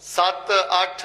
7 8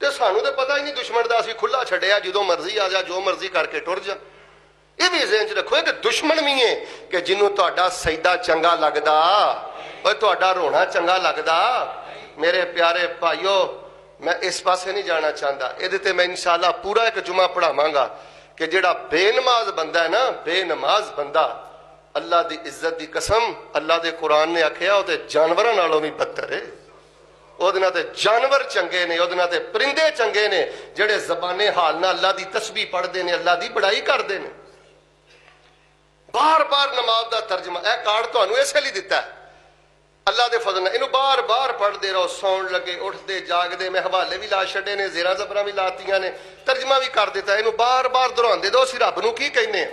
ਤੇ ਸਾਨੂੰ ਤਾਂ ਪਤਾ ਹੀ ਨਹੀਂ ਦੁਸ਼ਮਣ ਦਾ, ਅਸੀਂ ਖੁੱਲਾ ਛੱਡਿਆ, ਜਦੋਂ ਮਰਜ਼ੀ ਆ ਜਾ, ਜੋ ਮਰਜ਼ੀ ਕਰਕੇ ਟੁਰ ਜਾ। ਇਹ ਵੀ ਜ਼ਿਹਨ 'ਚ ਰੱਖੋ ਕਿ ਦੁਸ਼ਮਣ ਵੀ ਹੈ ਕਿ ਜਿਹਨੂੰ ਤੁਹਾਡਾ ਸਜਦਾ ਚੰਗਾ ਲੱਗਦਾ, ਓਏ ਤੁਹਾਡਾ ਰੋਣਾ ਚੰਗਾ ਲੱਗਦਾ। ਮੇਰੇ ਪਿਆਰੇ ਭਾਈਓ, ਮੈਂ ਇਸ ਪਾਸੇ ਨਹੀਂ ਜਾਣਾ ਚਾਹੁੰਦਾ, ਇਹਦੇ ਤੇ ਮੈਂ ਇਨਸ਼ਾਅੱਲਾ ਪੂਰਾ ਇੱਕ ਜੁਮਾ ਪੜਾਵਾਂਗਾ ਕਿ ਜਿਹੜਾ ਬੇਨਮਾਜ਼ ਬੰਦਾ ਹੈ ਨਾ, ਬੇਨਮਾਜ਼ ਬੰਦਾ, ਅੱਲਾ ਦੀ ਇੱਜ਼ਤ ਦੀ ਕਸਮ, ਅੱਲਾ ਦੇ ਕੁਰਾਨ ਨੇ ਆਖਿਆ ਉਹ ਤੇ ਜਾਨਵਰਾਂ ਨਾਲੋਂ ਵੀ ਬੱਤਰ ਹੈ। ਉਹਦੇ ਨਾਲ ਤੇ ਜਾਨਵਰ ਚੰਗੇ ਨੇ, ਉਹਦੇ ਨਾਲ ਤੇ ਪਰਿੰਦੇ ਚੰਗੇ ਨੇ ਜਿਹੜੇ ਜ਼ਬਾਨੇ ਹਾਲ ਨਾਲ ਅੱਲਾ ਦੀ ਤਸਬੀਹ ਪੜ੍ਹਦੇ ਨੇ, ਅੱਲਾ ਦੀ ਬੜਾਈ ਕਰਦੇ ਨੇ। ਬਾਰ ਬਾਰ ਨਮਾਜ਼ ਦਾ ਤਰਜਮਾ, ਇਹ ਕਾਰਡ ਤੁਹਾਨੂੰ ਇਸੇ ਲਈ ਦਿੱਤਾ ਹੈ ਅੱਲਾ ਦੇ ਫਜ਼ਲ ਨਾਲ, ਇਹਨੂੰ ਬਾਰ ਬਾਰ ਪੜ੍ਹਦੇ ਰਹੋ, ਸੌਣ ਲੱਗੇ, ਉੱਠਦੇ ਜਾਗਦੇ। ਮੈਂ ਹਵਾਲੇ ਵੀ ਲਾ ਛੱਡੇ ਨੇ, ਜ਼ੇਰਾਂ ਜ਼ਬਰਾਂ ਵੀ ਲਾਤੀਆਂ ਨੇ, ਤਰਜਮਾ ਵੀ ਕਰ ਦਿੱਤਾ। ਇਹਨੂੰ ਬਾਰ ਬਾਰ ਦੁਹਰਾਉਂਦੇ ਦੋ, ਅਸੀਂ ਰੱਬ ਨੂੰ ਕੀ ਕਹਿੰਦੇ ਹਾਂ।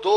2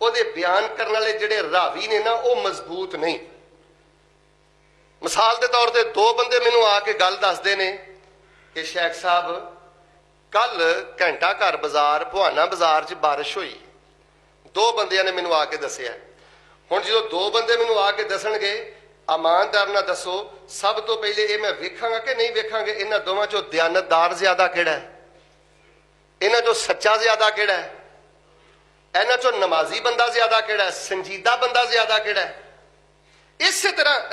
ਉਹਦੇ ਬਿਆਨ ਕਰਨ ਵਾਲੇ ਜਿਹੜੇ ਰਾਵੀ ਨੇ ਨਾ, ਉਹ ਮਜ਼ਬੂਤ ਨਹੀਂ। ਮਿਸਾਲ ਦੇ ਤੌਰ ਤੇ 2 ਬੰਦੇ ਮੈਨੂੰ ਆ ਕੇ ਗੱਲ ਦੱਸਦੇ ਨੇ ਕਿ ਸ਼ੇਖ ਸਾਹਿਬ ਕੱਲ ਘੰਟਾ ਘਰ ਬਾਜ਼ਾਰ ਭਵਾਨਾ ਬਾਜ਼ਾਰ 'ਚ ਬਾਰਿਸ਼ ਹੋਈ। 2 ਬੰਦਿਆਂ ਨੇ ਮੈਨੂੰ ਆ ਕੇ ਦੱਸਿਆ। ਹੁਣ ਜਦੋਂ 2 ਬੰਦੇ ਮੈਨੂੰ ਆ ਕੇ ਦੱਸਣਗੇ, ਇਮਾਨਦਾਰ ਨਾਲ ਦੱਸੋ, ਸਭ ਤੋਂ ਪਹਿਲੇ ਇਹ ਮੈਂ ਵੇਖਾਂਗਾ ਕਿ ਨਹੀਂ ਵੇਖਾਂਗੇ ਇਹਨਾਂ ਦੋਵਾਂ 'ਚੋਂ ਦਿਆਨਤਦਾਰ ਜ਼ਿਆਦਾ ਕਿਹੜਾ ਹੈ, ਇਹਨਾਂ 'ਚੋਂ ਸੱਚਾ ਜ਼ਿਆਦਾ ਕਿਹੜਾ ਹੈ, ਇਹਨਾਂ ਚੋਂ ਨਮਾਜ਼ੀ ਬੰਦਾ ਜ਼ਿਆਦਾ ਕਿਹੜਾ ਹੈ, ਸੰਜੀਦਾ ਬੰਦਾ ਜ਼ਿਆਦਾ ਕਿਹੜਾ ਹੈ। ਇਸੇ ਤਰ੍ਹਾਂ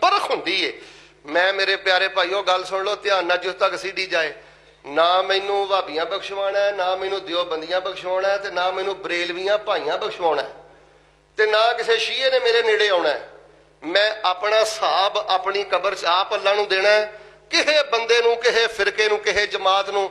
ਪਰਖ ਹੁੰਦੀ ਹੈ। ਮੈਂ ਮੇਰੇ ਪਿਆਰੇ ਭਾਈਓ ਗੱਲ ਸੁਣ ਲਓ ਧਿਆਨ ਨਾਲ, ਜਿਸ ਤੱਕ ਸੀਡੀ ਜਾਏ। ਨਾ ਮੈਨੂੰ ਭਾਬੀਆਂ ਬਖਸ਼ਵਾਉਣਾ, ਨਾ ਮੈਨੂੰ ਦਿਓਬੰਦੀਆਂ ਬਖਸ਼ਵਾਉਣਾ, ਤੇ ਨਾ ਮੈਨੂੰ ਬਰੇਲਵੀਆਂ ਭਾਈਆਂ ਬਖਸ਼ਵਾਉਣਾ, ਤੇ ਨਾ ਕਿਸੇ ਸ਼ੀਏ ਨੇ ਮੇਰੇ ਨੇੜੇ ਆਉਣਾ। ਮੈਂ ਆਪਣਾ ਹਿਸਾਬ ਆਪਣੀ ਕਬਰ 'ਚ ਆਪ ਅੱਲਾ ਨੂੰ ਦੇਣਾ। ਕਿਸੇ ਬੰਦੇ ਨੂੰ, ਕਿਸੇ ਫਿਰਕੇ ਨੂੰ, ਕਿਸੇ ਜਮਾਤ ਨੂੰ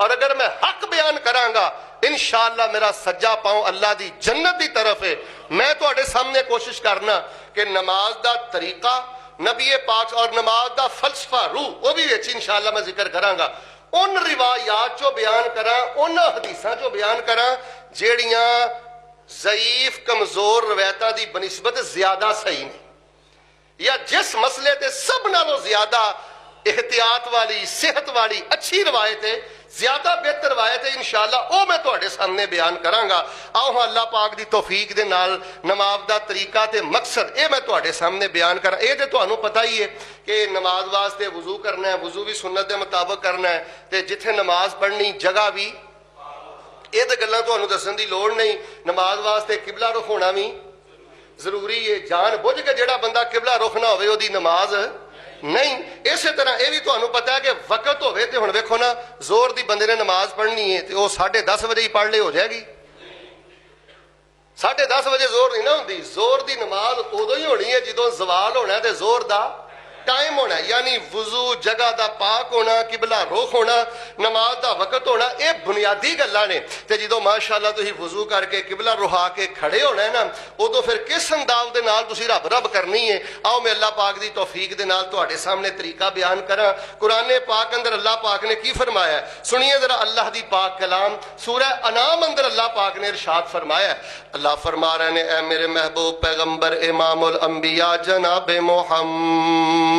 اور اگر میں حق بیان کراں گا انشاءاللہ میرا سجا پاؤں اللہ دی جنت دی طرف ہے۔ میں تواڈے سامنے کوشش کرنا کہ نماز دا طریقہ نبی پاک اور نماز دا فلسفہ روح وہ بھی وچ انشاءاللہ میں ذکر کراں گا، ان روایات چو بیان کراں، ان حدیثاں چو بیان کراں جیڑیاں ضعیف کمزور روایتاں دی بنسبت زیادہ صحیح نے، یا جس مسئلے تے سب نالوں زیادہ احتیاط والی صحت والی اچھی روایت ہے، زیادہ بہتر روایت ہے، انشاءاللہ او میں تواڈے سامنے بیان کراں گا۔ آؤ ہاں اللہ پاک دی توفیق دے نال نماز دا طریقہ تے مقصد اے میں تواڈے سامنے بیان کراں۔ اے تے تانوں پتہ ہی ہے کہ نماز واسطے وضو کرنا ہے، وضو بھی سنت دے مطابق کرنا ہے، تے جتھے نماز پڑھنی جگہ بھی یہ تو گلاں تانوں دسن دی لوڑ نہیں۔ نماز واسطے قبلہ رخ ہونا بھی ضروری ہے، جان بوجھ کے جڑا بندہ قبلہ رخ نہ ہوئے دی نماز نہیں۔ اسی طرح یہ بھی تانوں پتہ ہے کہ وقت ہوئے تے ہن ویکھو نا زور دی بندے نے نماز پڑھنی ہے تے وہ 10:30 بجے ہی پڑھ لے ہو جائے گی، 10:30 بجے زور نہیں نہ ہوندی۔ زور دی نماز ادو ہی ہونی ہے جدوں زوال ہونا ہے تے زور دا ٹائم ہونا ہے، یعنی وضو جگہ دا پاک ہونا، قبلہ رخ ہونا، نماز دا وقت ہونا، یہ بنیادی گلاں نے۔ تے جدوں ماشاءاللہ تسی وضو کر کے قبلہ رخا کے کھڑے ہونا ہے نا، ادو پھر کس انداز دے نال تسی رب رب کرنی ہے۔ آؤ میں اللہ پاک دی توفیق دے نال تواڈے سامنے طریقہ بیان کراں۔ قرآن پاک اندر اللہ پاک نے کی فرمایا ہے، سنیے ذرا اللہ دی پاک کلام۔ سورہ انعام اندر اللہ پاک نے ارشاد فرمایا ہے، اللہ فرما رہے ہیں اے میرے محبوب پیغمبر امام الانبیاء جناب محمد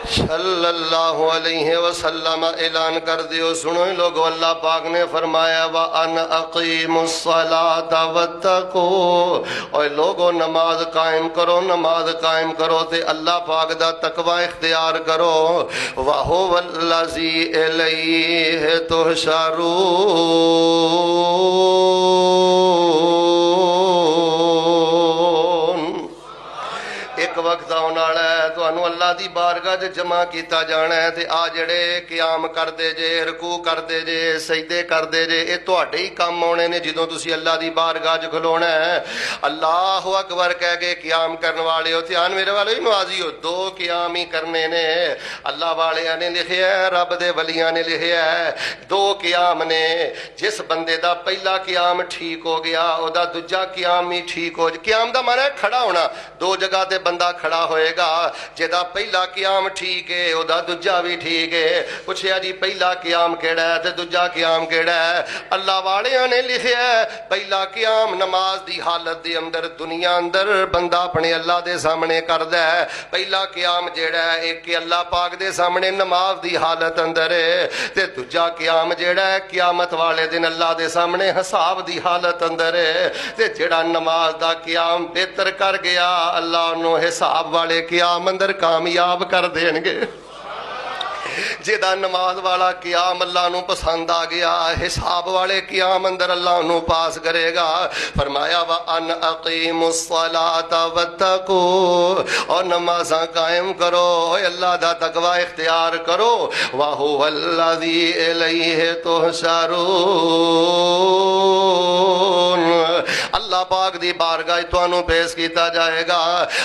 صلی اللہ علیہ وسلم اعلان کر دیو، سنو لوگو اللہ پاک نے فرمایا وَأَنْ أَقِيمُوا الصَّلَاةَ وَاتَّقُوا، اور لوگو نماز قائم کرو، نماز قائم کرو تے اللہ پاک دا تقوی اختیار کرو، وَهُوَ الَّذِي إِلَيْهِ تُحْشَرُونَ۔ ایک وقت آنے والا ہے تانوں اللہ دی بارگاہ وچ جمع کیتا جانا ہے تے آ جڑے قیام کردے جے، رکوع کردے جے، سجدے کردے جے، اے تواڈے ہی کام آنے نے جدوں تسی اللہ دی بارگاہ وچ کھلونا ہے۔ اللہ اکبر کہہ کے قیام کرن والے ہو، دھیان میرے والے ہی نوازی ہو، 2 قیام ہی کرنے نے۔ اللہ والیاں نے لکھیا ہے، رب دے ولیاں نے لکھیا ہے 2 قیام نے۔ جس بندے دا پہلا قیام ٹھیک ہو گیا او دا دوجا قیام بھی ٹھیک ہو جائے۔ قیام دا معنی ہے کھڑا ہونا، 2 جگہ تے بندہ کھڑا ہوئے گا، جدا پہلا قیام ٹھیک ہے او دا دوجا بھی ٹھیک ہے۔ پوچھیا جی پہلا قیام کیڑا ہے تے دوجا قیام کیڑا ہے؟ اللہ والیاں نے لکھیا ہے پہلا قیام نماز دی حالت دے اندر دنیا اندر بندہ اپنے اللہ دے سامنے کردا ہے۔ پہلا قیام جیڑا ہے ایک کہ اللہ پاک دے سامنے نماز دی حالت اندر ہے، تے دوجا قیام جیڑا ہے قیامت والے دن اللہ دے سامنے حساب دی حالت اندر ہے۔ تے جیڑا نماز دا قیام بہتر کر گیا اللہ انہوں حساب والے قیام اندر کامیاب کر دیں گے۔ جیدہ نماز والا قیام اللہ نو پسند آ گیا، حساب والے قیام اندر اللہ نو پاس کرے گا۔ فرمایا وَأَنْ أَقِيمُوا الصَّلَاةَ وَاتَّقُوا، اور نمازاں قائم کرو، اللہ دا تقوی اختیار کرو، وَهُوَ الَّذِي إِلَيْهِ تُحْشَرُونَ۔ اللہ پاک دی بارگاہ تانوں پیش کیتا جائے گا۔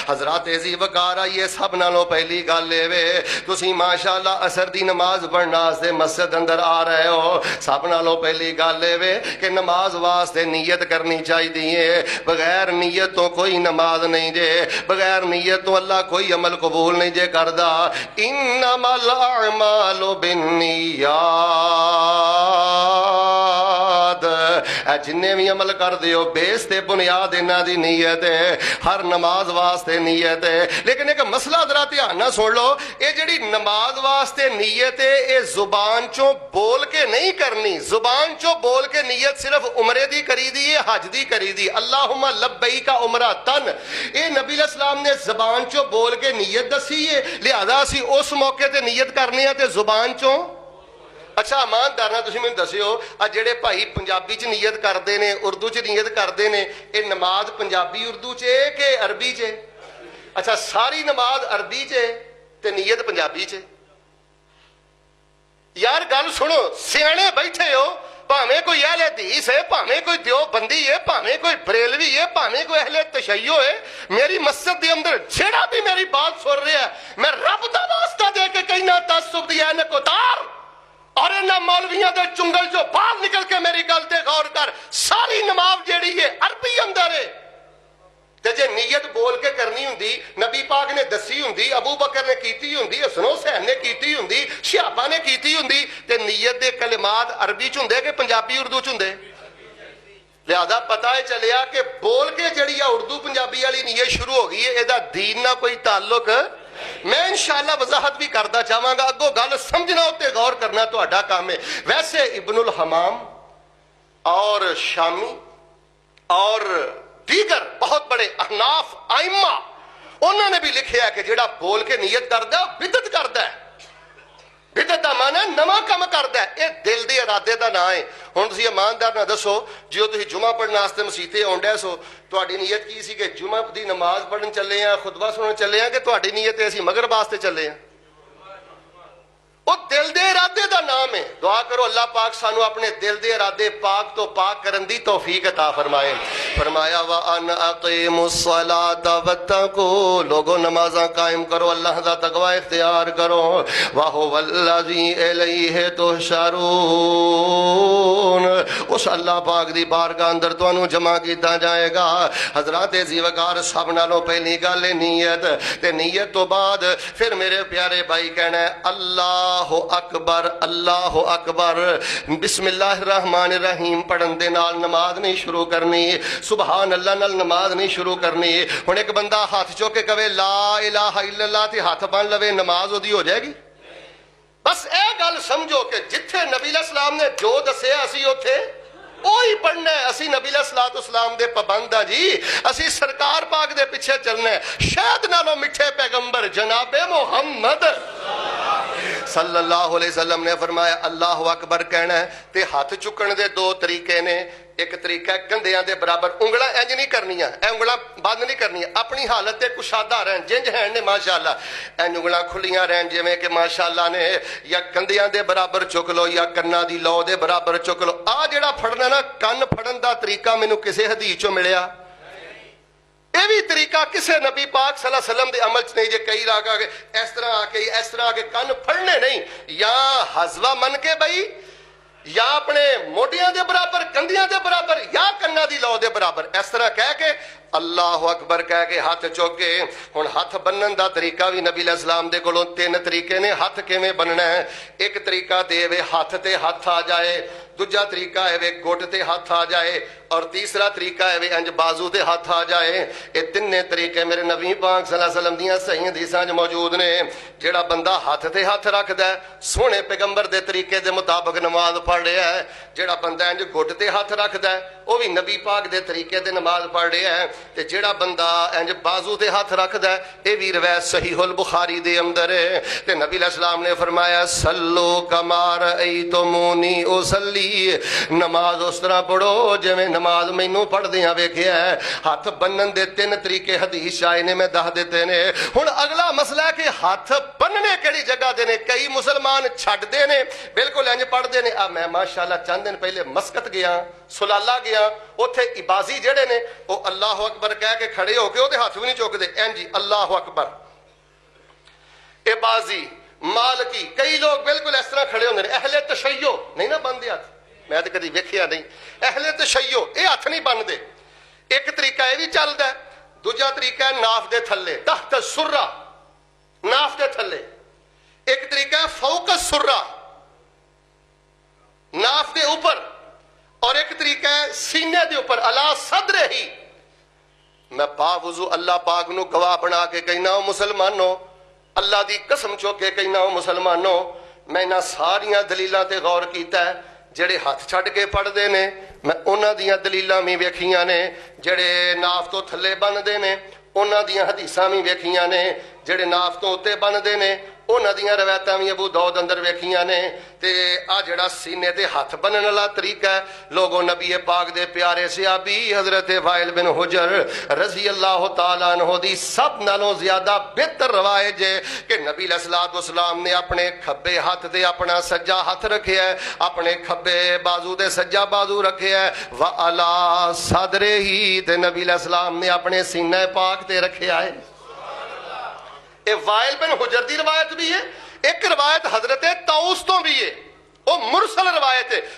حضرات عزیز وقار آئیے سب نالوں پہلی گل لے وے، تسی ماشاءاللہ اثر دی نماز پڑھنا سے مسجد اندر آ رہے ہو، سب نالوں پہلی گل لے وے کہ نماز واسطے نیت کرنی چاہیے، بغیر نیت تو کوئی نماز نہیں جے، بغیر نیت تو اللہ کوئی عمل قبول نہیں جے کردا۔ انما الاعمال بالنیات، جنہیں بھی عمل کر دیو بیس تے بنیاد انہاں دی نیت ہے، ہر نماز واسطے نیت ہے۔ لیکن ایک مسئلہ ذرا دھیان نہ سن لو، یہ جڑی نماز واسطے نیت ہے یہ زبان چوں بول کے نہیں کرنی، زبان چوں بول کے نیت صرف عمرے دی کری دی ہے، حج دی کری دی، اللہم لبیک عمرۃ، یہ نبی علیہ السلام نے زبان چوں بول کے نیت دسی ہے، لہذا اسی اس موقع تے نیت کرنی ہے تے زبان چوں۔ اچھا ایماندار نہ تسی مینوں دسیو آ جڑے بھائی پنجابی چ نیت کردے نے، اردو چ نیت کردے نے، یہ نماز پنجابی اردو چ ہے کہ عربی چ؟ اچھا ساری نماز عربی چ تے نیت پنجابی چ؟ یار گل سنو، سیانے بیٹھے ہو، پاویں کوئی اہل حدیث ہے، پاویں کوئی دیوبندی ہے، پاویں کوئی بریلوی ہے، پاویں کوئی اہل تشیع ہے، میری مسجد دے اندر جڑا بھی میری بات سن رہا ہے، میں رب دا واسطہ دے کے کہنا تعصب دی عینک اتار، اور انہاں مولویاں دے چنگل جو باہر نکل کے میری گل تے غور کر، ساری نماز جیڑی ہے عربی اندر ہے، تے جے نیت بول کے کرنی ہوندی نبی پاک نے دسی ہوندی، ابو بکر نے کیتی ہوندی، حسن حسین نے کیتی ہوندی، صحابہ نے کیتی ہوندی، تے نیت دے کلمات عربی چ ہوندے کہ پنجابی اردو چ ہوندے؟ لہذا پتہ ہے چلیا کہ بول کے جڑی اردو پنجابی والی نیت شروع ہو گئی ہے، ادا دین نہ کوئی تعلق۔ میں انشاءاللہ وضاحت بھی کردا چاہواں گا، اگوں گل سمجھنا تے غور کرنا تہاڈا کام ہے۔ ویسے ابن الحمام اور شامی اور دیگر بہت بڑے احناف ائمہ انہوں نے بھی لکھیا ہے کہ جڑا بول کے نیت کردا ہے بدعت کردا ہے۔ بدعت دا معنی ہے نواں کم کردا ہے، یہ دل دے ارادے دا نام ہے۔ ہن تسی ایماندار نہ دسو جو تسی جمعہ پڑھن واسطے مسیتے آنڈے سو، تہاڈی نیت کی سی کہ جمعہ دی نماز پڑھن چلے ہیں، خطبہ سنن چلے ہیں، کہ تہاڈی نیت ہے اسی مغرب واسطے چلے ہیں؟ وہ دل دے ارادے دا نام ہے۔ دعا کرو اللہ پاک سانو اپنے دل دے ارادے پاک تو پاک کرن دی توفیق عطا فرمائے۔ فرمایا وَأَنْ أَقِيمُوا الصَّلَاةَ وَاتَّقُوا، لوگوں نمازاں قائم کرو، اللہ دا تقوی اختیار کرو۔ وَهُوَ الَّذِي إِلَيْهِ تُحْشَرُونَ، اس اللہ پاک دی بارگاہ اندر تانوں جمع کیتا جائے گا۔ حضرات زیوگار سب نالوں پہلی گل نیت، تے نیت تو بعد پھر میرے پیارے بھائی کہنا ہے اللہ اکبر، اللہ اکبر۔ بسم اللہ الرحمن الرحیم پڑھن دے نال نماز نہیں شروع کرنی، سبحان اللہ نال نماز نہیں شروع کرنی۔ ہن ایک بندہ ہاتھ چوک کے کہے لا الہ الا اللہ تے ہاتھ بن لوے، نماز اودی ہو جائے گی؟ بس اے گل سمجھو کہ جتھے نبی علیہ السلام نے جو دسیا اسی اوتھے وہی پڑھنا ہے۔ اسی نبی علیہ الصلوۃ والسلام دے پابند ہاں جی، اسی سرکار پاک دے پیچھے چلنا ہے۔ شاید نالوں میٹھے پیغمبر جناب محمد صلی اللہ علیہ وسلم نے فرمایا اللہ اکبر کہنا ہے، تے ہاتھ چکن دے دو طریقے نے۔ ایک طریقہ ہے کندھیاں دے برابر، انگلاں انج نہیں کرنیاں، اے انگلاں بند نہیں کرنیاں، اپنی حالت تے کشادہ رہن جنج ہیں نے ماشاءاللہ، انج انگلاں کھلیاں رہن جویں کہ ماشاءاللہ نے، یا کندھیاں دے برابر چک لو یا کناں دی لو دے برابر چک لو۔ آ جڑا پھڑنا نا کن پھڑن دا طریقہ مینوں کسے حدیث چوں ملیا، یہ بھی طریقہ کسے نبی پاک صلی اللہ علیہ وسلم دے عمل چ نہیں۔ جے کئی راگ آ کے اس طرح آ کے کن پھڑنے نہیں، یا حذوہ من کے بھائی، یا اپنے موڈیاں دے برابر، کندھیاں دے برابر، یا کناں دی لو دے برابر، اس طرح کہہ کے اللہ اکبر کہہ کے ہاتھ چوکے۔ ہن ہاتھ بنن دا طریقہ بھی نبی علیہ السلام دے کولوں تین طریقے نے۔ ہاتھ کیویں بننا ہے؟ ایک طریقہ تے وے ہاتھ تے ہاتھ آ جائے، دوجا طریقہ ہے وے گھٹ تے ہاتھ آ جائے، اور تیسرا طریقہ ہے وے انج بازو تے ہاتھ آ جائے۔ یہ تینے طریقے میرے نبی پاک صلی اللہ علیہ وسلم دیاں صحیح حدیثاں موجود نے۔ جیڑا بندہ ہاتھ تے ہاتھ رکھدا ہے سونے پیغمبر دے طریقے دے مطابق نماز پڑھ رہا ہے۔ جیڑا بندہ انج گھٹ تے ہاتھ رکھدا ہے وہ بھی نبی پاک دے طریقے دے نماز پڑھ رہا ہے، تے جیڑا بندہ انج بازو تے ہاتھ رکھدا ہے یہ بھی روایت صحیح البخاری دے اندر ہے۔ تے نبی علیہ السلام نے فرمایا سلو کما رأیتمونی اصلی، نماز اس طرح پڑھو جویں نماز مینوں پڑھدیاں ویکھیا ہے۔ ہاتھ بنن دے تین طریقے حدیث آئے نے، میں دس دیتے نے۔ ہن اگلا مسئلہ ہے کہ ہاتھ بننے کیڑی جگہ دے نے؟ کئی مسلمان چھڈ دے نے، بالکل انج پڑھدے نے۔ میں ماشاءاللہ چند دن پہلے مسقط گیا، سلالہ گیا، اوتھے عبازی جڑے نے وہ اللہ اکبر کہہ کے کھڑے ہو کے وہ ہاتھ بھی نہیں چوکدے، انج اللہ اکبر۔ عبازی، مالکی، کئی لوگ بالکل اس طرح کھڑے ہوندے نے۔ اہل تشیع نہیں نا بندے ہاتھ، میں تو کدی ویکھیا نہیں۔ اہل تشیع یہ ہاتھ نہیں بنتے۔ ایک طریقہ یہ بھی چلتا ہے، دوجا طریقہ ہے ناف دے تھلے، تحت السرہ، ناف دے تھلے۔ ایک طریقہ ہے فوق السرہ، ناف دے اوپر، اور ایک طریقہ ہے سینے دے اوپر، علی صدر ہی۔ میں باوضو اللہ پاک نو گواہ بنا کے کہنا ہوں مسلمانوں، اللہ دی قسم چوک کے کہنا ہوں مسلمانوں، میں انہاں ساریاں دلیلاں تے غور کیتا ہے۔ جڑے ہاتھ چھڈ کے پڑھدے نے میں انہاں دیاں دلیلاں بھی ویکھیاں نے، جڑے ناف تو تھلے بنتے نے انہاں دیاں حدیثاں بھی ویکھیاں نے، جڑے ناف تو اتے بنتے نے انہاں دیاں روایتاں بھی ابو داؤد اندر ویکھیاں نے۔ تے آ جڑا سینے تے ہاتھ بنن والا طریقہ ہے، لوگوں نبی پاک دے پیارے صحابی حضرت وائل بن حجر رضی اللہ تعالیٰ عنہ دی سب نالوں زیادہ بہتر روایت ہے کہ نبی علیہ الصلوۃ والسلام نے اپنے کھبے ہاتھ تے اپنا سجا ہاتھ رکھیا ہے، اپنے کھبے بازو تے سجا بازو رکھیا ہے، وعلی صدرہ، تے نبی علیہ السلام نے اپنے سینہ پاک تے رکھیا ہے۔ یہ وائل بن حجر دی روایت بھی ہے۔ ایک روایت حضرت طاؤس تو بھی ہے، وہ مرسل روایت ہے.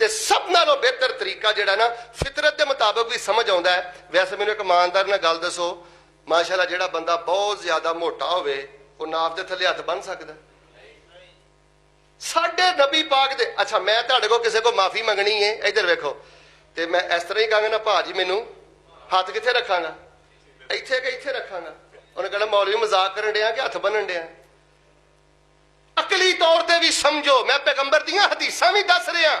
ਤੇ ਸਭ ਨਾਲੋਂ ਬਿਹਤਰ ਤਰੀਕਾ ਜਿਹੜਾ ਨਾ ਫਿਤਰਤ ਦੇ ਮੁਤਾਬਕ ਵੀ ਸਮਝ ਆਉਂਦਾ ਹੈ. ਵੈਸੇ ਮੈਨੂੰ ਇੱਕ ਇਮਾਨਦਾਰ ਨਾਲ ਗੱਲ ਦੱਸੋ, ਮਾਸ਼ਾਅੱਲਾ ਜਿਹੜਾ ਬੰਦਾ ਬਹੁਤ ਜ਼ਿਆਦਾ ਮੋਟਾ ਹੋਵੇ ਉਹ ਨਾਪ ਦੇ ਥੱਲੇ ਹੱਥ ਬੰਨ ਸਕਦਾ? ਸਾਡੇ ਨਬੀ ਪਾਕ ਦੇ, ਅੱਛਾ ਮੈਂ ਤੁਹਾਡੇ ਕੋਲ ਕਿਸੇ ਕੋ ਮਾਫੀ ਮੰਗਣੀ ਹੈ, ਇੱਧਰ ਵੇਖੋ, ਤੇ ਮੈਂ ਇਸ ਤਰ੍ਹਾਂ ਹੀ ਕਹਾਂਗਾ ਨਾ ਭਾਜੀ ਮੈਨੂੰ ਹੱਥ ਕਿੱਥੇ ਰੱਖਾਂਗਾ? ਇੱਥੇ ਕਿ ਇੱਥੇ ਰੱਖਾਂਗਾ? ਉਹਨੇ ਕਹਿਣਾ ਮੌਲਵੀ ਮਜ਼ਾਕ ਕਰਨ ਡਿਆ ਕਿ ਹੱਥ ਬੰਨਣ ਡਿਆ? ਅਕਲੀ ਤੌਰ ਤੇ ਵੀ ਸਮਝੋ, ਮੈਂ ਪੈਗੰਬਰ ਦੀਆਂ ਹਦੀਸਾਂ ਵੀ ਦੱਸ ਰਿਹਾ.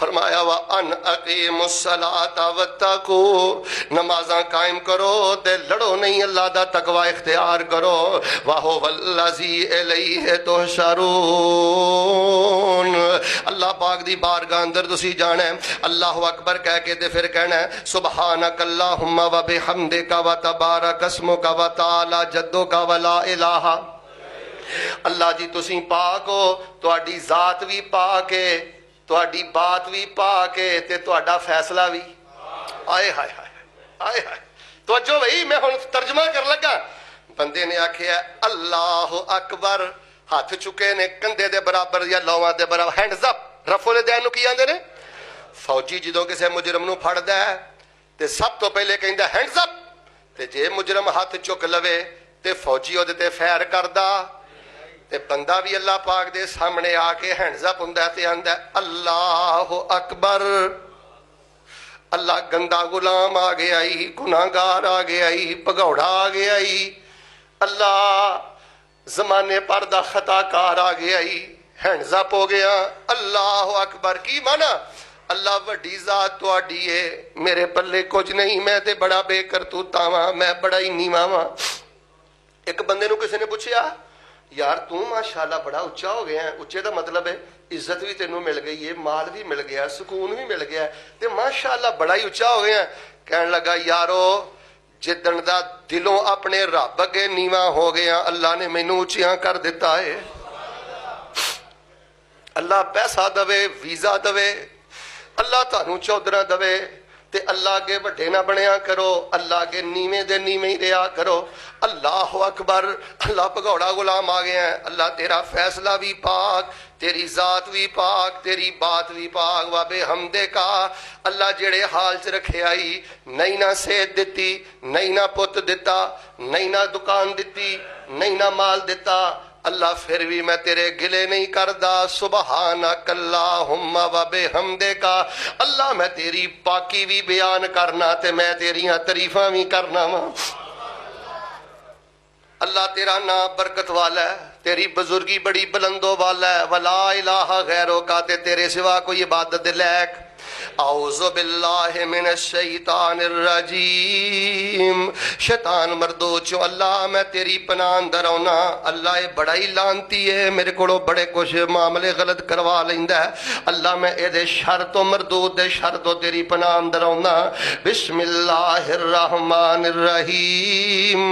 فرمایا وا ان اقیم الصلاۃ واتقو، نمازاں قائم کرو تے لڑو نہیں، اللہ دا تقوی اختیار کرو، واہو والذی الیہ تحشرون۔ اللہ پاک دی بارگاہ اندر تسی جانا ہے، اللہ اکبر کہہ کے تے پھر کہنا ہے سبحانک اللہم و بحمدک و تبارک اسمک و تعالی جدک و لا الہ۔ اللہ جی تسی پاک ہو، تہاڈی ذات بھی پاک ہے، تہاڈی بات بھی پاک ہے تے تہاڈا فیصلہ بھی۔ آئے ہائے ہائے آئے ہائے، توجہ بھئی میں ہن ترجمہ کر لگا۔ بندے نے آکھیا اللہ اکبر، ہاتھ چکے نے کندھے دے برابر یا لواں دے برابر، ہینڈز اپ، رفع الیدین نو کی آندے نے؟ فوجی جدوں کسے مجرم نو پھڑدا ہے تے سب تو پہلے کہندا ہینڈز اپ، تے جے مجرم ہاتھ چک لوے تے فوجی او دے تے فائر کردا تے بندہ بھی اللہ پاک دے سامنے آ کے ہینڈز اپ ہوندا تے آندا اللہ اکبر۔ اللہ گندا غلام آ گیا ہی، گناہگار آ گیا ہی، پگوڑا آ گیا ہی، اللہ زمانے پر دا خطا کار آ گیا ہی، ہینڈز اپ ہو گیا اللہ اکبر۔ کی مانا؟ اللہ وڈی ذات تہاڈی ہے، میرے پلے کچھ نہیں، میں تے بڑا بے کرتوتا واں، میں بڑا ہی نیواں واں۔ ایک بندے نو کسی نے پوچھیا یار تو ماشاءاللہ بڑا اچا ہو گیا ہے، اچے دا مطلب ہے عزت بھی تینوں مل گئی ہے، مال بھی مل گیا، سکون بھی مل گیا ہے، تے ماشاءاللہ بڑا ہی اچا ہو گیا ہے۔ کہن لگا یارو جدن دا دلوں اپنے رب اگے نیواں ہو گیا، اللہ نے مینوں اچیاں کر دیتا ہے۔ اللہ پیسہ دوے، ویزا دوے، اللہ تانوں چودھراں دوے، تے اللہ کے بڑے نہ بنیا کرو، اللہ کے نیویں دے نیویں ہی رہا کرو۔ اللہ اکبر، اللہ پگوڑا غلام آ گیا ہے، اللہ تیرا فیصلہ بھی پاک، تیری ذات بھی پاک، تیری بات بھی پاک، و بحمدے کا۔ اللہ جڑے حال چ رکھے آئی، نہیں نہ صحت دیتی، نہیں نہ پت دیتا، نہیں نہ دکان دیتی، نہیں نہ مال دیتا، اللہ پھر بھی میں تیرے گلے نہیں کردا۔ سبحانک اللہم و بحمدک، اللہ میں تیری پاکی بھی بیان کرنا تے میں تیریاں تعریفاں بھی کرنا وا۔ اللہ تیرا نام برکت والا ہے، تیری بزرگی بڑی بلندوں والا ہے، ولا الہ غیروں کا، تے تیرے سوا کوئی عبادت دے لائق۔ اعوذ باللہ من الشیطان الرجیم، شیطان مردوچو اللہ میں تیری پناہ اندر ہونا۔ اللہ یہ بڑا ہی لانتی ہے، میرے کو بڑے کچھ معاملے غلط کروا لیندا ہے، اللہ میں اے دے شر تو مردود دے شر تو تیری پناہ اندر ہونا۔ بسم اللہ الرحمن الرحیم،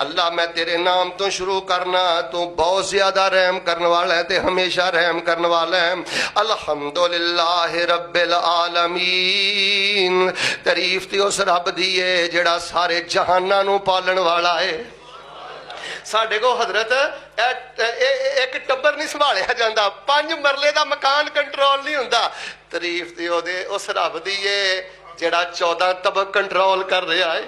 اللہ میں تیرے نام تو شروع کرنا، تو بہت زیادہ رحم کرنے والا ہے تے ہمیشہ رحم کرنے والا ہے۔ الحمدللہ رب العالمین، تعریف تے اس رب دی ہے جڑا سارے جہاناں نو پالن والا ہے۔ ساڈے کو حضرت ایک ٹبر نہیں سنبھالیا جاندہ، 5 مرلے دا مکان کنٹرول نہیں ہوندا۔ تعریف تے اس رب دی ہے جڑا 14 طبق کنٹرول کر رہا ہے۔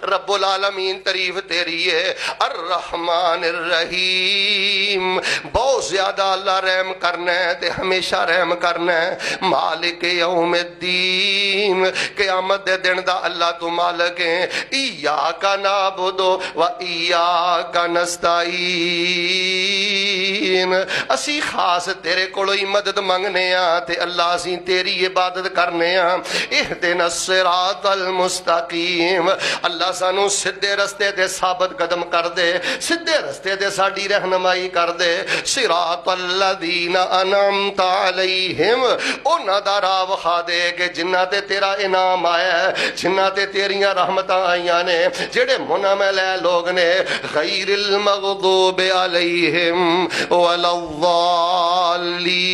رب العالمین تعریف تیری ہے۔ الرحمن الرحیم، بہت زیادہ اللہ رحم کرنا ہے تے ہمیشہ رحم کرنا ہے۔ مالک یوم الدین، قیامت دے دن دا اللہ تو مالک ہے۔ ایاک نعبد و ایاک نستعین، اسی خاص تیرے کولوں ہی مدد منگنے ہاں تے اللہ اسی تیری عبادت کرنے ہاں۔ اہدنا الصراط المستقیم، اللہ سانو سدھے رستے دے ثابت قدم کر دے، سدھے رستے دے ساڈی رہنمائی کر دے۔ صراط الذین انعمت علیہم، انہاں دا راہ وکھا دے کہ جنہاں تے تیرا انعام آیا ہے، جنہاں تے تیریاں رحمتاں آئیاں نے، جڑے منعم لوگ نے۔ غیر المغضوب علیہم ولا الضالین،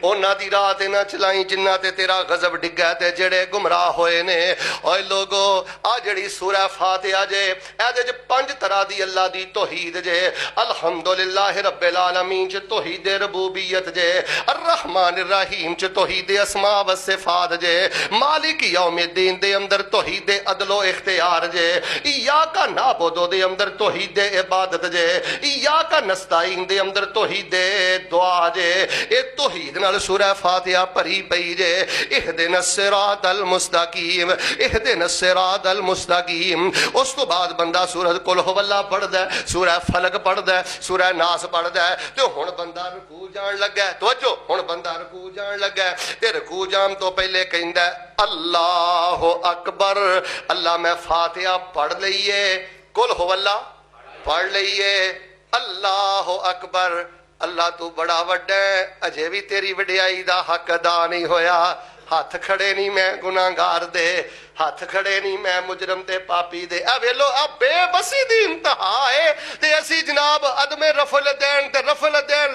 اونا دی راہ تے نہ چلائیں جنہ تے تیرا غضب ڈگا تے جڑے گمراہ ہوئے نے۔ اوے لوگو آ جڑی سورہ فاتحہ جے اے دے 5 طرح دی اللہ دی توحید جے۔ الحمدللہ رب العالمین چ توحید ربوبیت جے، الرحمن الرحیم چ توحید اسماء و صفات جے، مالک یوم الدین دے اندر توحید عدل و اختیار جے، ایاک نعبد دے اندر توحید عبادت جے، ایاک نستعین دے اندر توحید دعا جے۔ اے توحید نال سورہ سورہ فاتحہ پڑھی پئی جے اہدنا الصراط المستقیم اہدنا الصراط المستقیم. اس تو بعد بندہ سورۃ قل هو اللہ پڑھدا ہے, سورہ فلق پڑھدا ہے, سورہ ناس پڑھدا ہے, تے ہن بندہ رکوع جان لگا ہے. توجہ, ہن بندہ رکوع جان لگا ہے تے رکوع جان تو پہلے کہندا ہے اللہ اکبر. اللہ میں فاتحہ پڑھ لئیے, قل هو اللہ پڑھ لئیے, اللہ اکبر. اللہ تو بڑا وڈا ہے, اجے بھی تیری وڈیائی دا حق ادا نہیں ہویا. ہاتھ کھڑے نہیں میں گناہگار دے, ہاتھ کھڑے نہیں میں مجرم تے پاپی دے. اے ویلو اب بے بسی دی انتہا ہے تے اسی جناب عدم رفع الیدین تے رفع الیدین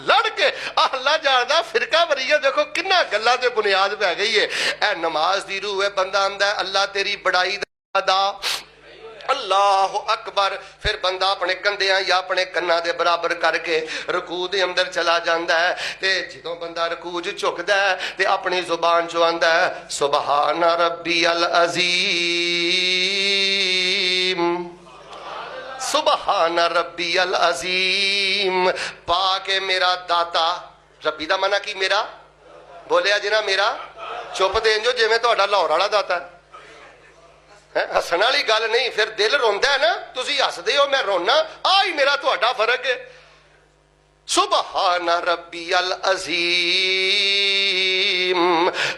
لڑ کے اللہ جاندا فرقہ وریہ دیکھو کنہ گلاں تے بنیاد پہ گئی ہے. اے نماز دی روح ہے, بندہ آندا ہے اللہ تیری بڑائی دا اللہ اکبر. پھر بندہ اپنے کندیاں یا اپنے کناں دے برابر کر کے رکوع دے اندر چلا جاندا ہے تے جدوں بندہ رکوع وچ جھکدا ہے تے اپنی زبان چوں آندا ہے سبحان ربی العظیم سبحان ربی العظیم. پاک ہے میرا داتا. ربی دا معنی کی میرا بولیا جی نا میرا, چپ دین جو جویں تہاڈا لاہور والا داتا ہے. ہسن والی گل نہیں, پھر دل روندا ہے نا, تسی ہسدے ہو میں رونا, آئی میرا تہاڈا فرق ہے. سبحان ربی العظیم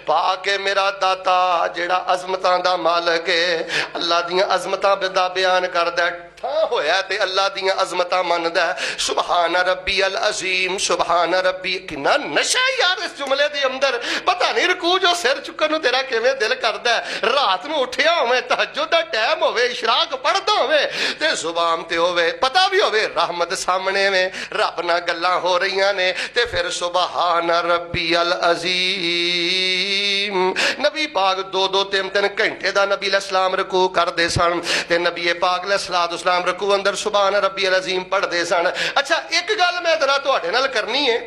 پاک ہے میرا داتا جڑا عظمتاں دا مالک ہے. اللہ دیاں عظمتاں دا بیان کردا ہے, تھاں ہویا تے اللہ دیاں عظمتاں مندا ہے. سبحان ربی العظیم سبحان ربی. کنا نشہ یار اس جملے دے اندر, پتہ نہیں رکوع جو سر چکن نو تیرا کیویں دل کردا ہے. رات نو اٹھیا ہوے, تہجد دا ٹائم ہوے, اشراق پڑھدا ہوے تے زبان تے ہوے, پتہ بھی ہوے رحمت سامنے میں, رب نال گلاں ہو رہیاں نے تے پھر سبحان ربی العظیم. نبی پاک دو تین گھنٹے دا نبی علیہ السلام رکوع کردے سن تے نبی پاک علیہ السلام رکوع اندر سبحان ربی العظیم پڑھدے سن. اچھا ایک گل میں ذرا تہاڈے نال کرنی ہے,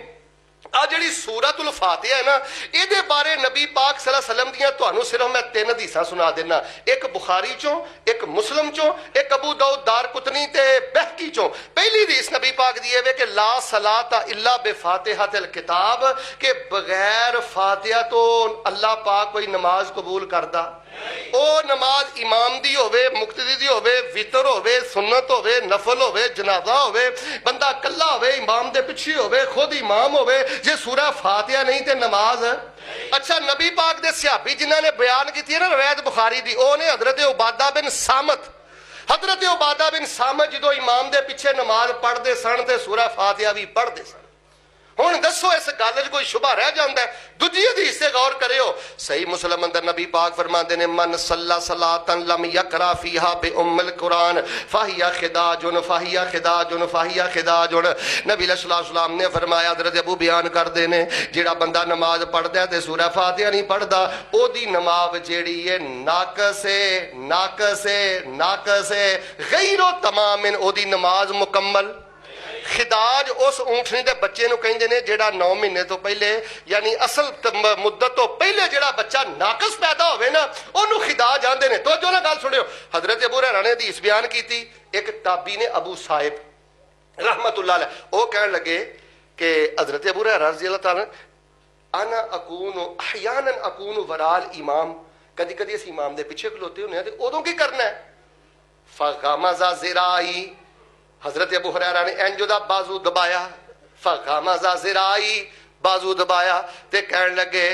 آ جڑی سورۃ الفاتحہ ہے نا, یہ دے بارے نبی پاک صلی اللہ علیہ وسلم دیاں تانوں صرف میں 3 حدیثاں سنا دینا, ایک بخاری چوں, ایک مسلم چوں, ایک ابو داؤد دارقطنی تے بہقی چوں. پہلی حدیث نبی پاک دی ہے کہ لا صلاۃ الا بفاتحۃ الکتاب, کہ بغیر فاتحہ تو اللہ پاک کوئی نماز قبول کردا. او نماز امام دی ہوے, مقتدی دی ہوے, وتر ہوے, سنت ہوے, نفل ہوے, جنازہ ہوے, بندہ کلا ہوے, امام دے پیچھے ہوے, خود امام ہوے, جے سورہ فاتحہ نہیں تے نماز. اچھا نبی پاک دے صحابی جنہاں نے بیان کیتی ہے نا روایت بخاری دی, او نے حضرت عبادہ بن صامت. حضرت عبادہ بن صامت جدو امام دے پیچھے نماز پڑھدے سن تے سورہ فاتحہ بھی پڑھدے سن. ہن دسو اس گل وچ کوئی شبہ رہ جاندا ہے؟ دوجی حدیث سے غور کریو, صحیح مسلم اندر نبی پاک فرماندے نے من صلی صلاۃ لم یقرأ فیہا بام القرآن فہی خداج فہی خداج فہی خداج. نبی علیہ السلام نے فرمایا, حضرت ابو بیان کردے نے, جڑا بندہ نماز پڑھدا ہے تے سورہ فاتحہ نہیں پڑھدا, او دی نماز جیڑی ہے ناقص ہے, ناقص ہے, ناقص ہے, غیر تمام, او دی نماز مکمل. خداج اس اونٹنی دے بچے نو کہندے نے جیڑا 9 مہینے تو پہلے یعنی اصل مدت تو پہلے جیڑا بچہ ناقص پیدا ہوئے نا انہوں خداج آندے نے. تو جو نا گل سنیو, حضرت ابو ہریرہ نے حدیث بیان کی تھی, ایک تابعی نے ابو صاحب رحمت اللہ علیہ, وہ کہنے لگے کہ حضرت ابو ہریرہ رضی اللہ تعالیٰ انا اکون احیانا اکون ورال امام, کدی کدی اس امام دے پیچھے کھلوتے ہونے ہیں تے ادوں کی کرنا ہے. فغمز ذراعی, حضرت ابو ہریرہ نے انجو دا بازو دبایا, فغمز ذراعی بازو دبایا تے کہنے لگے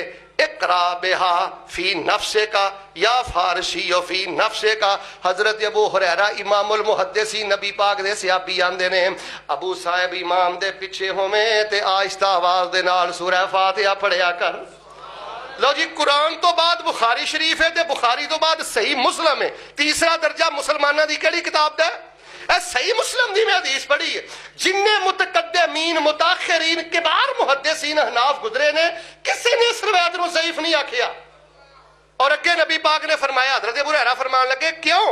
اقرا بہا فی نفسے کا یا فارشی و فی نفسے کا. حضرت ابو ہریرہ امام المحدثین نبی پاک دے صحابی آندے نے, ابو صاحب امام دے پیچھے ہوویں تے آہستہ آواز دے نال سورہ فاتحہ پڑھیا کر. لو جی, قرآن تو بعد بخاری شریف ہے تے بخاری تو بعد صحیح مسلم ہے, تیسرا درجہ مسلمانہ دی کیڑی کتاب دا ہے؟ صحیح مسلم دی میں حدیث پڑھی ہے. جن متقدمین متاخرین کبار محدثین احناف گزرے نے, کسی نے اس روایت نو ضعیف نہیں آکھیا. اور اگے نبی پاک نے فرمایا, حضرت ابو ہریرہ فرمان لگے کیوں,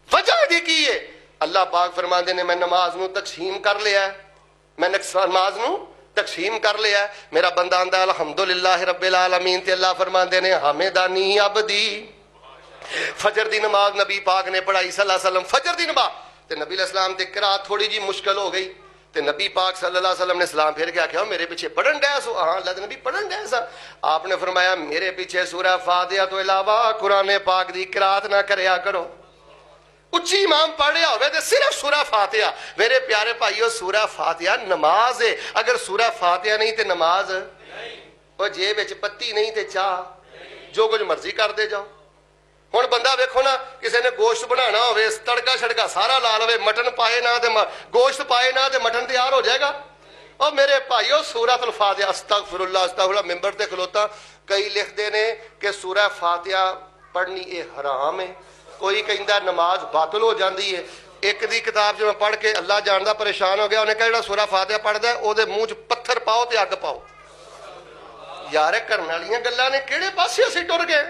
وجہ دی کی ہے؟ اللہ پاک فرماندے نے میں نماز نو تقسیم کر لیا ہے, میں نماز نو تقسیم کر لیا ہے. میرا بندہ آندا الحمدللہ رب العالمین تے اللہ فرماندے نے حمدانی عبدی. فجر دی نماز نبی پاک نے پڑھائی صلی اللہ علیہ وسلم, فجر دی نماز تے نبی علیہ السلام تے قرات تھوڑی جی مشکل ہو گئی, تے نبی پاک صلی اللہ علیہ وسلم نے سلام پھیر کے آخیا میرے پیچھے پڑھن ڈیا سو؟ ہاں اللہ دے نبی پڑھن ڈیا سا. آپ نے فرمایا میرے پیچھے سورہ فاتحہ تو علاوہ قرآن پاک دی قرات نہ کریا کرو. اچھی امام پڑھ رہا ہوئے تو صرف سورہ فاتحہ. میرے پیارے بھائیو سورہ فاتحہ نماز ہے. اگر سورہ فاتحہ نہیں تے نماز وہ جیب وچ پتی نہیں تے چاہ جو کچھ مرضی کر دے جاؤ. ہوں بندہ ویکھو نا کسی نے گوشت بنانا ہوئے تڑکا چھڑکا سارا لا لوے مٹن پائے نہ تے گوشت پائے نہ تے مٹن تیار ہو جائے گا. اور میرے بھائیو سورۃ الفاتحہ استغفر اللہ ممبر تے کھلوتا کئی لکھتے ہیں کہ سورہ فاتحہ پڑھنی یہ حرام ہے. کوئی کہندا نماز باطل ہو جاندی ہے. ایک دی کتاب جو میں پڑھ کے اللہ جاندا پریشان ہو گیا. انہیں کہا جڑا سورہ فاتحہ پڑھدا ہے او دے منہ چ پتھر پاؤ تے اگ پاؤ. یار کرن والیاں گلاں نے کہڑے پاسے اسی ٹر گئے.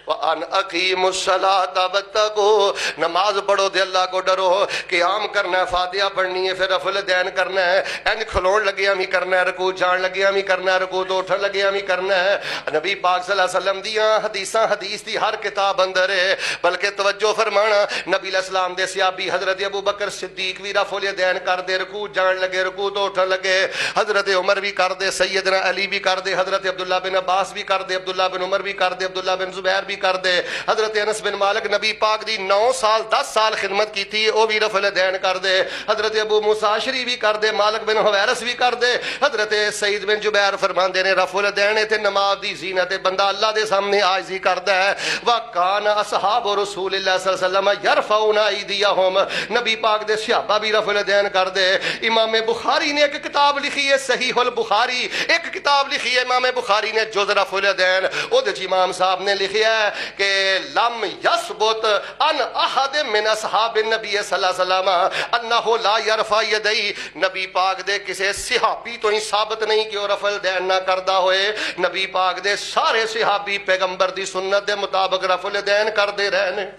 وَأَنْ أَقِيمُوا الصَّلَاةَ وَاتَّقُوا نماز پڑھو دے اللہ کو ڈرو. قیام کرنا ہے فاتحہ پڑھنی ہے پھر رفع الدین کرنا ہے. انج کھلون لگیا بھی کرنا ہے رکوع جان لگیا بھی کرنا ہے رکوع تو اٹھن لگیا بھی کرنا ہے. نبی پاک صلی اللہ علیہ وسلم دیاں حدیثاں حدیث دی ہر کتاب اندر ہے. بلکہ توجہ فرمانا نبی علیہ السلام دے صحابی حضرت ابو بکر صدیق بھی رفع الدین کر دے رکوع جان لگے رکوع تو اٹھن لگے. حضرت عمر بھی کر دے سیدنا علی بھی کر دے حضرت عبداللہ بن عباس بھی کر دے عبداللہ بن عمر بھی کر دے عبداللہ بن زبیر بھی کر دے. حضرت انس بن مالک نبی پاک دی 9 سال 10 سال خدمت کی تھی وہ بھی رفع الدین کر دے. حضرت ابو موسیٰ اشعری بھی کر دے مالک بن حویرث بھی کر دے. حضرت سعید بن جبیر فرماندے نے رفع الدین تے نماز دی زینت بندہ اللہ دے سامنے عاجزی کردا ہے. وکان اصحاب رسول اللہ صلی اللہ علیہ وسلم یرفعون ایدیہم نبی پاک دے صحابہ بھی رفع الدین کر دے. امام بخاری نے ایک کتاب لکھی ہے صحیح البخاری. ایک کتاب لکھی ہے امام بخاری نے جز رفع الدین. او دے امام صاحب نے لکھیا ہے کہ لم یثبت ان احد من اصحاب النبی صلی اللہ علیہ وسلم انه لا يرفع یدی. نبی پاک دے کسے صحابی تو ہی ثابت نہیں کہ وہ رفع الدین نہ کردا ہوئے. نبی پاک دے سارے صحابی پیغمبر دی سنت دے مطابق رفع الدین کردے رہے نے.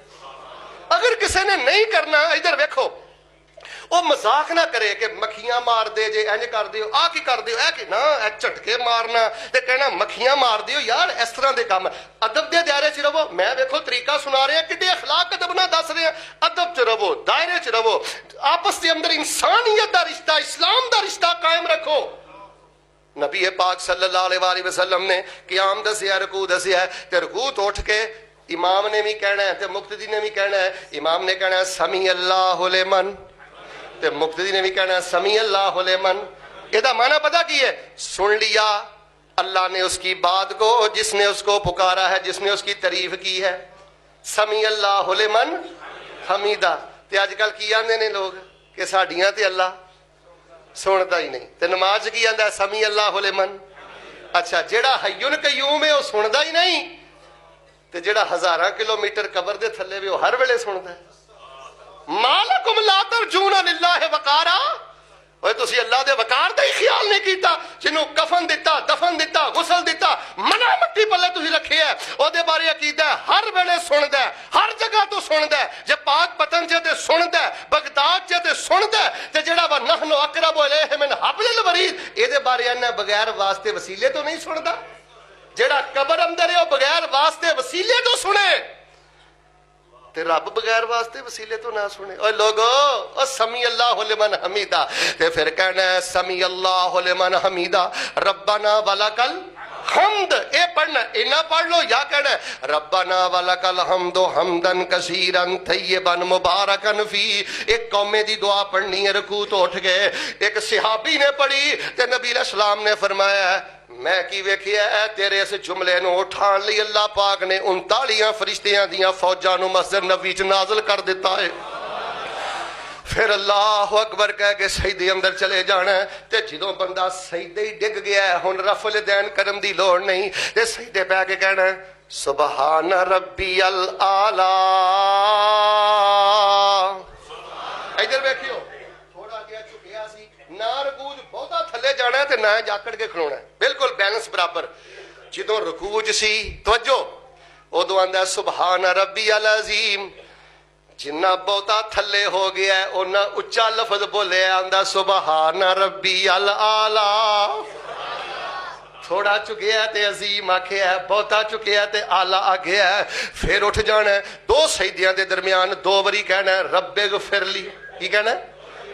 اگر کسی نے نہیں کرنا ادھر ویکھو وہ مذاق نہ کرے کہ مکھیاں مار دے جے انج کر دیو آ کی کر دیو اے کہ نہ اے جھٹکے مارنا تے کہنا مکھیاں مار دیو. یار اس طرح دے کام ادب دے دائرے چ رہو. میں ویکھو طریقہ سنا رہے ہیں کڈے اخلاق ادب نہ دس رہے ہیں. ادب چ رہو دائرے چ رہو آپس دے اندر انسانیت دا رشتہ اسلام دا رشتہ قائم رکھو. نبی پاک صلی اللہ علیہ وآلہ وسلم نے قیام دسیا رکوع دسیا تے رکوع تو اٹھ کے امام نے بھی کہنا ہے تے مقتدی نے بھی کہنا ہے. امام نے کہنا ہے سمیع اللہ لمن تے مقتدی نے بھی کہنا ہے سمیع اللہ لمن. یہ دا معنی پتہ کی ہے؟ سن لیا اللہ نے اس کی بات کو جس نے اس کو پکارا ہے جس نے اس کی تعریف کی ہے. سمیع اللہ لمن حمیدہ. تے اج کل کی آندے نے لوگ کہ ساڈیاں تے اللہ سنتا ہی نہیں. تے نماز کی آندا ہے سمیع اللہ لمن. اچھا جیڑا حی القیوم ہے وہ سندا ہی نہیں تے جیڑا ہزاراں کلومیٹر قبر دے تھلے بھی وہ ہر ویلے سندا ہے. مالکم لا ترجون للہ وقارا. اوے تسی اللہ دے وقار دا ہی خیال نہیں کیتا. جنوں کفن دتا دفن دتا غسل دتا منا مٹی پلے تسی رکھے ہے او دے بارے عقیدہ ہے ہر ویلے سندا ہے ہر جگہ تو سندا ہے. جے پاک پتن چ تے سندا ہے بغداد چ تے سندا ہے تے جڑا وا نحن اقرب الیہ من حبل الورید اے دے بارے انہاں بغیر واسطے وسیلے تو نہیں سندا. جڑا قبر اندر ہے او بغیر واسطے وسیلے تو سنے تے رب بغیر واسطے وسیلے تو نہ سنے. اوے لوگو او سمیع اللہ لمن حمیدہ. تے پھر کہنا ہے سمیع اللہ لمن حمیدہ ربنا ولکل حمد. اے پڑھنا اینا پڑھ لو یا کہنا ہے ربنا ولکل حمد حمدا کثیرا طیبا مبارکا فی. ایک قومے دی دعا پڑھنی ہے رکوع تو اٹھ گئے. ایک صحابی نے پڑھی تے نبی علیہ السلام نے فرمایا میں کی ویکھیا ہے تیرے اس جملے نو اٹھان لی اللہ پاک نے 39 فرشتیاں دیاں فوجاں نو مسجد نبی چ نازل کر دیتا ہے. پھر اللہ اکبر کہہ کے سجدے اندر چلے جانا ہے. تے جدوں بندہ سجدے ہی ڈگ گیا ہے ہن رفع الدین کرن دی لوڑ نہیں تے سجدے پہ کے کہنا ہے سبحان ربی الاعلی. ادھر ویکھیو تھوڑا گیا چکیا سی نہ رکوع بہتا تھلے جانا ہے تے نہ جاکڑ کے کھلونا ہے. بالکل بیلنس برابر. جدوں رکوع سی توجہ ادو آندا سبحان ربی العظیم. جنہ بہتا تھلے ہو گیا ہے اونا اچا لفظ بولے آندا سبحان ربی الاعلی. تھوڑا چکیا تے عظیم آکھیا ہے بہتا چکیا تے آلہ آگیا ہے. پھر اٹھ جانا ہے 2 سجدیاں دے درمیان 2 باری کہنا ہے رب اغفر لی. کی کہنا ہے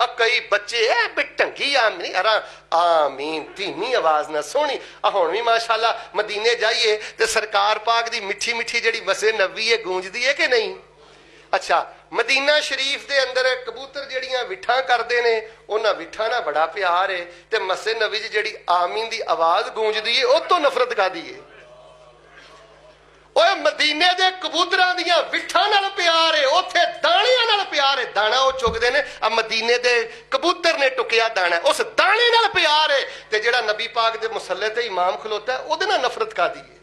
کئی بچے ٹنگی آمین آمین دھیمی آواز نہ سونی ہن بھی ماشاءاللہ مدینے جائیے تے سرکار پاک دی میٹھی میٹھی جڑی مسجد نبوی ہے گونجدی ہے کہ نہیں؟ اچھا مدینہ شریف دے اندر کبوتر جڑیاں وٹھاں کردے نے انہاں وٹھاں نہ بڑا پیار ہے تے مسجد نبوی جڑی آمین دی آواز گونجدی ہے او تو نفرت کا دی ہے۔ اوے مدینے دے کبوتراں دیاں وٹھاں نال پیار ہے، اوتھے دانیاں نال پیار ہے، دانا او چگدے نے مدینے دے کبوتر نے ٹکیا دانا اس دانے نال پیار ہے تے جڑا نبی پاک دے مصلی تے امام کھلوتا ہے او دے نال نفرت کا دی ہے۔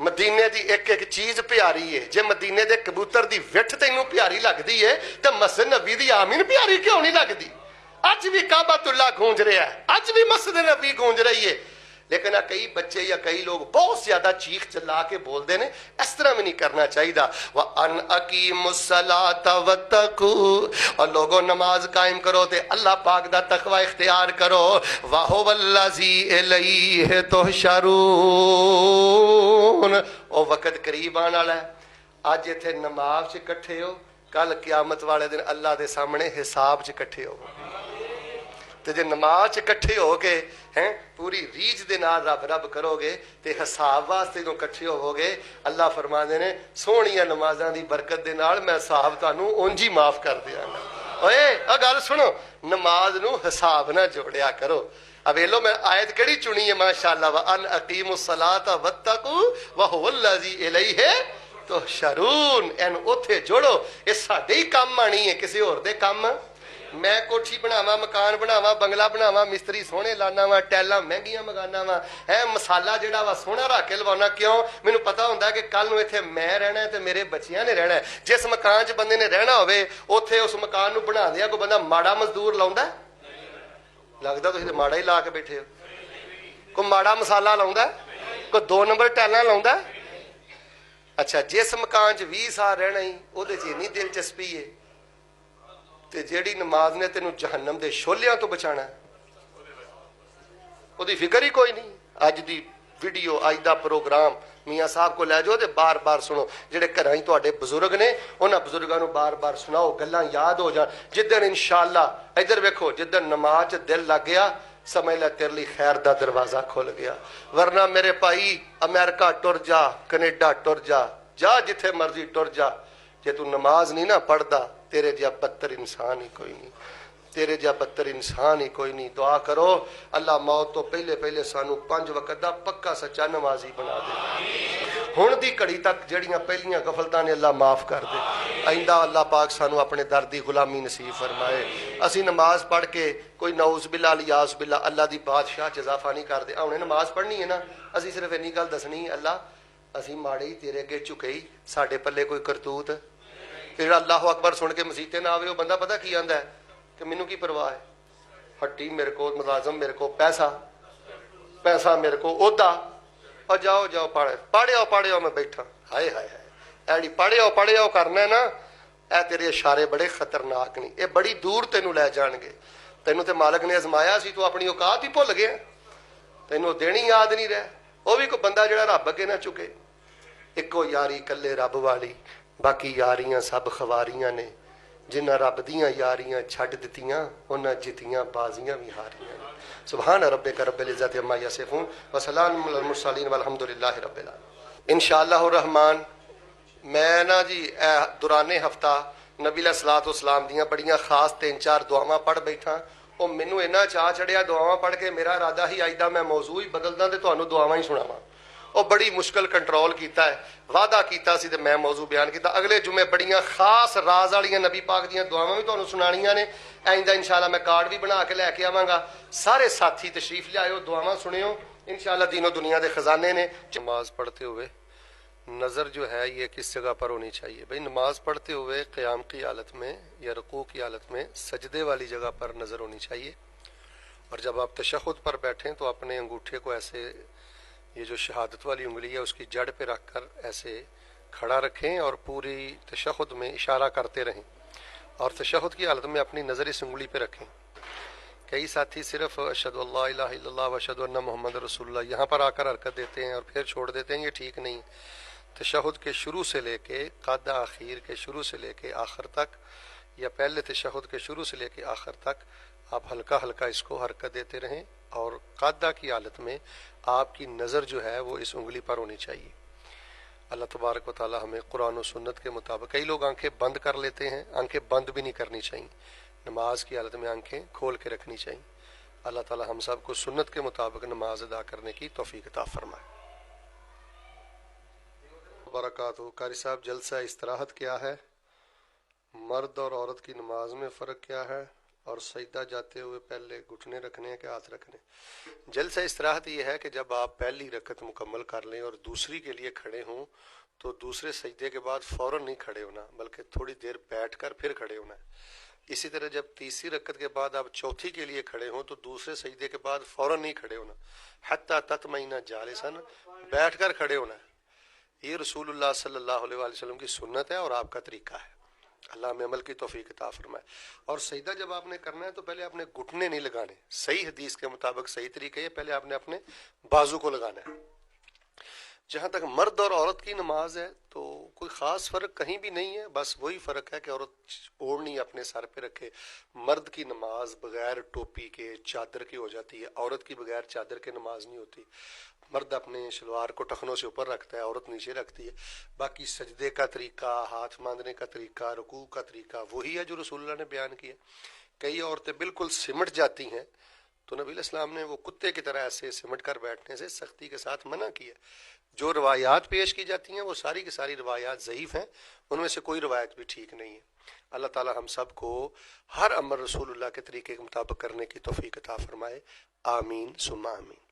مدینے دی ایک ایک چیز پیاری ہے، جے مدینے دے کبوتر دی وٹھ تینوں پیاری لگدی ہے تے مسجد نبی دی آمین پیاری کیوں نہیں لگدی؟ اج بھی کعبۃ اللہ گونج رہا ہے، اج بھی مسجد نبی گونج رہی ہے، لیکن کئی بچے یا کئی لوگ بہت زیادہ چیخ چلا کے بول دے نے، اس طرح بھی نہیں کرنا چاہیے۔ وَأَنْ أَقِيمُوا الصَّلَاةَ وَاتَّقُوا، اور لوگوں نماز قائم کرو تے اللہ پاک دا تقوی اختیار کرو۔ وَهُوَ الَّذِي إِلَيْهِ تُحْشَرُونَ، او وقت قریب آنے والا ہے، اج ایتھے نماز چ کٹھے ہو، کل قیامت والے دن اللہ دے سامنے حساب چ کٹھے ہو۔ تے جے نماز کٹھے ہو کے ہیں پوری ریج دے نال رب رب کرو گے تے حساب واسطے جو کٹھے ہو گے، اللہ فرماندے نے سونیاں نمازاں دی برکت دے نال میں حساب تانوں اونج ہی معاف کر دیاں گا۔ اوئے گل سنو، نماز نو حساب نہ جوڑیا کرو۔ اب ویلو میں آیت کیڑی چنی ہے ماشاءاللہ، وَأَنْ أَقِيمُوا الصَّلَاةَ وَاتَّقُوا وَهُوَ الَّذِي إِلَيْهِ تُحْشَرُونَ، این اوتھے جوڑو، یہ ساڈے ہی کام آنی ہے، کسی اور دے کام۔ میں کوٹھی بناواں، مکان بناواں، بنگلہ بناواں، مستری سونے لانا وا، ٹیلاں مہنگیاں منگانا وا، ہے مسالہ جڑا وا سونا رکھ کے لوانا، کیوں؟ مینوں پتہ ہوندا ہے کہ کل نوں ایتھے میں رہنا ہے تے میرے بچیاں نے رہنا ہے۔ جس مکان 'چ بندے نے رہنا ہوے اوتھے اس مکان نوں بنا دیا کوئی بندہ ماڑا مزدور لاوندا ہے؟ لگدا تسی تے ماڑا ہی لا کے بیٹھے ہو۔ کوئی ماڑا مسالہ لاوندا ہے؟ کوئی 2 نمبر ٹیلاں لاوندا ہے؟ اچھا جس مکان 'چ 20 سال رہنا ہی اودے 'چ اتنی دلچسپی ہے تے جیڑی نماز نے تینوں جہنم دے شولیاں تو بچانا ہے وہ دی فکر ہی کوئی نہیں۔ اج دی ویڈیو اج دا پروگرام میاں صاحب کو لے جاؤ تے بار بار سنو، جڑے گھراں ہی تواڈے بزرگ نے انہاں بزرگاں نوں بار بار سناؤ، گلاں یاد ہو جان۔ جدن انشاءاللہ ادھر ویکھو جدن نماز دل لگ گیا سمجھ لے تیرے لیے خیر دا دروازہ کھل گیا، ورنہ میرے بھائی امریکہ ٹر جا، کینیڈا ٹر جا، جا جتھے مرضی ٹر جا، جے تو نماز نہیں نہ پڑھدا تیرے جا بدتر انسان ہی کوئی نہیں، تیرے جا بدتر انسان ہی کوئی نہیں۔ دعا کرو اللہ موت تو پہلے پہلے سانو 5 وقت دا پکا سچا نمازی بنا دے، ہن دی گھڑی تک جڑیاں پہلیاں غفلتاں نے اللہ معاف کر دے، آئندہ اللہ پاک سانو اپنے در دی غلامی نصیب فرمائے۔ اسی نماز پڑھ کے کوئی نعوذ باللہ الیاذ باللہ اللہ دی بادشاہ چ اضافہ نہیں کر دے۔ ہن نماز پڑھنی ہے نا، اسی صرف اینی گل دسنی ہے اللہ اسی ماڑے ہی تیرے اگے جھکے ہی، ساڈے پلے کوئی کرتوت پھر اللہ اکبر سن کے مسیتے نہ آوے وہ بندہ پتہ کی آندا ہے کہ مینوں کی پرواہ ہے، ہٹی میرے کو ملازم، میرے کو پیسہ میرے کو عہدہ، اور جاؤ جاؤ پڑھے میں بیٹھا، ہائے ہائے ہائے ایڑی پڑھے کرنا ہے نا، اے تیرے اشارے بڑے خطرناک نہیں، اے بڑی دور تینوں لے جان گے۔ تینوں تے مالک نے ازمایا سی، تو اپنی اوقات ہی بھول گیا، تینوں دینی یاد نہیں رہے۔ وہ بھی کوئی بندہ جڑا رب اگے نہ چکے، ایکو یاری کلے رب والی، باقی یاریاں سب خواریاں نے، جنہ رب دیاں یاریاں چھڈ دتیاں انہاں جتیاں بازیاں بھی ہاریاں۔ سبحان ربک رب العزت عما یصفون وسلام علی المرسلین والحمد للہ رب العالمین۔ انشاءاللہ الرحمن میں نا جی دوران ہفتہ نبی علیہ الصلوۃ والسلام دیاں بڑیاں خاص 3-4 دعاواں پڑھ بیٹھا، وہ مینوں اینا چاہ چڑھیا دعاواں پڑھ کے، میرا ارادہ ہی آئندہ میں موضوع ہی بدلدا تے تانوں دعاواں ہی سناواں۔ وہ بڑی مشکل کنٹرول کیتا ہے، وعدہ کیتا سی تے میں موضوع بیان کیتا، اگلے جمعے بڑیاں خاص راز والیاں نبی پاک دیاں دعاواں بھی تانوں سنانیاں نے، آئندہ انشاءاللہ میں کارڈ بھی بنا کے لے کے آواں گا۔ سارے ساتھی تشریف لے دعاواں سنیو، انشاءاللہ دین و دنیا دے خزانے نے۔ نماز پڑھتے ہوئے نظر جو ہے یہ کس جگہ پر ہونی چاہیے؟ بھئی نماز پڑھتے ہوئے قیام کی حالت میں یا رکوع کی حالت میں سجدے والی جگہ پر نظر ہونی چاہیے، اور جب آپ تشہد پر بیٹھیں تو اپنے انگوٹھے کو ایسے، یہ جو شہادت والی انگلی ہے اس کی جڑ پہ رکھ کر ایسے کھڑا رکھیں اور پوری تشہد میں اشارہ کرتے رہیں، اور تشہد کی حالت میں اپنی نظر اس انگلی پہ رکھیں۔ کئی ساتھی صرف اشہد اللہ الہ الا اللہ و اشہد ان محمد رسول اللہ یہاں پر آ کر حرکت دیتے ہیں اور پھر چھوڑ دیتے ہیں، یہ ٹھیک نہیں۔ تشہد کے شروع سے لے کے قد آخیر کے شروع سے لے کے آخر تک یا پہلے تشہد کے شروع سے لے کے آخر تک آپ ہلکا ہلکا اس کو حرکت دیتے رہیں، اور قاعدہ کی حالت میں آپ کی نظر جو ہے وہ اس انگلی پر ہونی چاہیے۔ اللہ تبارک و تعالی ہمیں قرآن و سنت کے مطابق، کئی لوگ آنکھیں بند کر لیتے ہیں، آنکھیں بند بھی نہیں کرنی چاہیے، نماز کی حالت میں آنکھیں کھول کے رکھنی چاہیے۔ اللہ تعالی ہم سب کو سنت کے مطابق نماز ادا کرنے کی توفیق عطا فرمائے۔ برکاتہ۔ قاری صاحب، جلسہ استراحت کیا ہے؟ مرد اور عورت کی نماز میں فرق کیا ہے؟ اور سجدہ جاتے ہوئے پہلے گھٹنے رکھنے ہیں کہ ہاتھ رکھنے؟ جلسہ استراحت یہ ہے کہ جب آپ پہلی رکعت مکمل کر لیں اور دوسری کے لیے کھڑے ہوں تو دوسرے سجدے کے بعد فوراً نہیں کھڑے ہونا، بلکہ تھوڑی دیر بیٹھ کر پھر کھڑے ہونا ہے۔ اسی طرح جب تیسری رکعت کے بعد آپ چوتھی کے لیے کھڑے ہوں تو دوسرے سجدے کے بعد فوراً نہیں کھڑے ہونا، حتی تطمئن جالسا، بیٹھ کر کھڑے ہونا ہے۔ یہ رسول اللہ صلی اللہ علیہ وآلہ وسلم کی سنت ہے اور آپ کا طریقہ ہے۔ اللہ ہمیں عمل کی توفیق عطا فرمائے۔ اور سجدہ جب آپ نے کرنا ہے تو پہلے آپ نے گھٹنے نہیں لگانے، صحیح حدیث کے مطابق صحیح طریقہ ہے، پہلے آپ نے اپنے بازو کو لگانا ہے۔ جہاں تک مرد اور عورت کی نماز ہے تو کوئی خاص فرق کہیں بھی نہیں ہے، بس وہی فرق ہے کہ عورت اوڑھنی اپنے سر پہ رکھے۔ مرد کی نماز بغیر ٹوپی کے چادر کی ہو جاتی ہے، عورت کی بغیر چادر کے نماز نہیں ہوتی۔ مرد اپنے شلوار کو ٹخنوں سے اوپر رکھتا ہے، عورت نیچے رکھتی ہے۔ باقی سجدے کا طریقہ، ہاتھ باندھنے کا طریقہ، رکوع کا طریقہ وہی ہے جو رسول اللہ نے بیان کیا۔ کئی عورتیں بالکل سمٹ جاتی ہیں تو نبی علیہ السلام نے وہ کتے کی طرح ایسے سمٹ کر بیٹھنے سے سختی کے ساتھ منع کیا۔ جو روایات پیش کی جاتی ہیں وہ ساری کی ساری روایات ضعیف ہیں، ان میں سے کوئی روایت بھی ٹھیک نہیں ہے۔ اللہ تعالی ہم سب کو ہر امر رسول اللہ کے طریقے کے مطابق کرنے کی توفیق عطا فرمائے، آمین ثم آمین۔